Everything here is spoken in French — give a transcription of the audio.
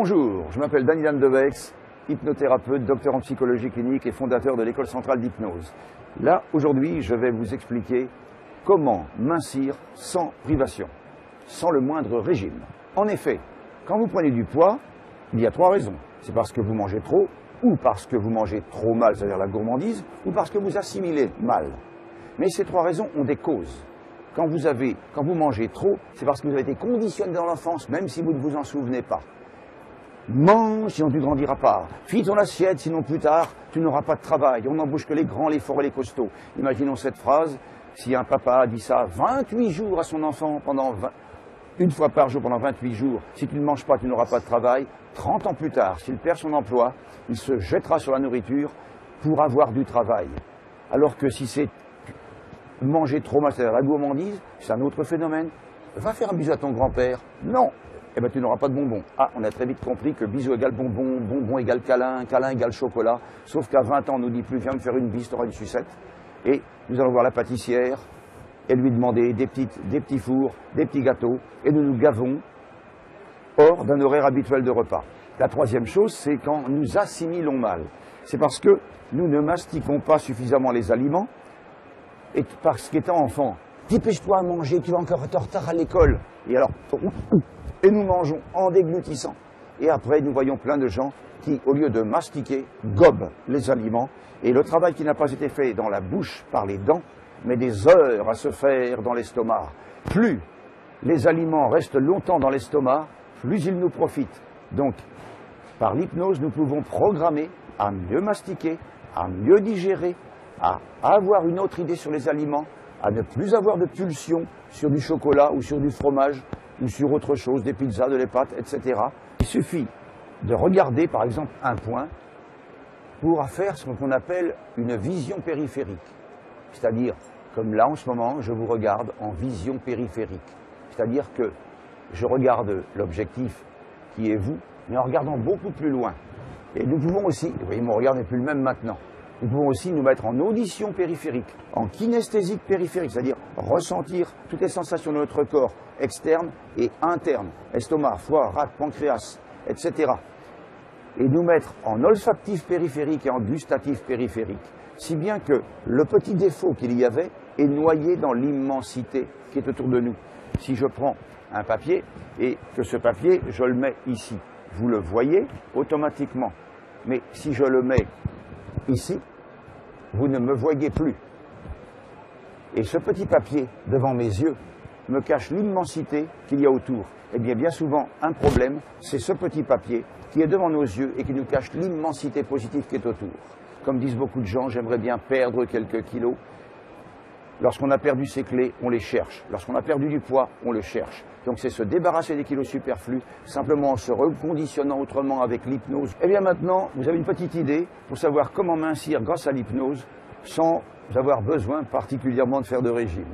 Bonjour, je m'appelle Daniel Devex, hypnothérapeute, docteur en psychologie clinique et fondateur de l'École centrale d'hypnose. Là, aujourd'hui, je vais vous expliquer comment mincir sans privation, sans le moindre régime. En effet, quand vous prenez du poids, il y a trois raisons. C'est parce que vous mangez trop, ou parce que vous mangez trop mal, c'est-à-dire la gourmandise, ou parce que vous assimilez mal. Mais ces trois raisons ont des causes. Quand vous mangez trop, c'est parce que vous avez été conditionné dans l'enfance, même si vous ne vous en souvenez pas. Mange, sinon tu ne grandiras pas. File ton assiette, sinon plus tard, tu n'auras pas de travail. On n'embauche que les grands, les forts et les costauds. Imaginons cette phrase, si un papa dit ça 28 jours à son enfant, une fois par jour pendant 28 jours, si tu ne manges pas, tu n'auras pas de travail. 30 ans plus tard, s'il perd son emploi, il se jettera sur la nourriture pour avoir du travail. Alors que si c'est manger trop mal, c'est-à-dire la gourmandise, c'est un autre phénomène. Va faire un bisou à ton grand-père. Non. Eh bien, tu n'auras pas de bonbons. Ah, on a très vite compris que bisou égale bonbon, bonbon égale câlin, câlin égale chocolat. Sauf qu'à 20 ans, on nous dit plus, viens me faire une bise, t'auras une sucette. Et nous allons voir la pâtissière et lui demander des petits fours, des petits gâteaux. Et nous nous gavons hors d'un horaire habituel de repas. La troisième chose, c'est quand nous assimilons mal. C'est parce que nous ne mastiquons pas suffisamment les aliments. Et parce qu'étant enfant, dépêche-toi à manger, tu vas encore être en retard à l'école. Et alors, et nous mangeons en déglutissant. Et après, nous voyons plein de gens qui, au lieu de mastiquer, gobent les aliments. Et le travail qui n'a pas été fait dans la bouche par les dents, met des heures à se faire dans l'estomac. Plus les aliments restent longtemps dans l'estomac, plus ils nous profitent. Donc, par l'hypnose, nous pouvons programmer à mieux mastiquer, à mieux digérer, à avoir une autre idée sur les aliments, à ne plus avoir de pulsion sur du chocolat ou sur du fromage ou sur autre chose, des pizzas, de les pâtes, etc. Il suffit de regarder par exemple un point pour faire ce qu'on appelle une vision périphérique. C'est-à-dire, comme là en ce moment, je vous regarde en vision périphérique. C'est-à-dire que je regarde l'objectif qui est vous, mais en regardant beaucoup plus loin. Et nous pouvons aussi, vous voyez mon regard n'est plus le même maintenant, nous pouvons aussi nous mettre en audition périphérique, en kinesthésique périphérique, c'est-à-dire ressentir toutes les sensations de notre corps, externe et interne, estomac, foie, rate, pancréas, etc. Et nous mettre en olfactif périphérique et en gustatif périphérique, si bien que le petit défaut qu'il y avait est noyé dans l'immensité qui est autour de nous. Si je prends un papier et que ce papier, je le mets ici, vous le voyez automatiquement. Mais si je le mets ici, vous ne me voyez plus. Et ce petit papier, devant mes yeux, me cache l'immensité qu'il y a autour. Eh bien, bien souvent, un problème, c'est ce petit papier qui est devant nos yeux et qui nous cache l'immensité positive qui est autour. Comme disent beaucoup de gens, j'aimerais bien perdre quelques kilos. Lorsqu'on a perdu ses clés, on les cherche. Lorsqu'on a perdu du poids, on le cherche. Donc c'est se débarrasser des kilos superflus, simplement en se reconditionnant autrement avec l'hypnose. Et bien maintenant, vous avez une petite idée pour savoir comment mincir grâce à l'hypnose sans avoir besoin particulièrement de faire de régime.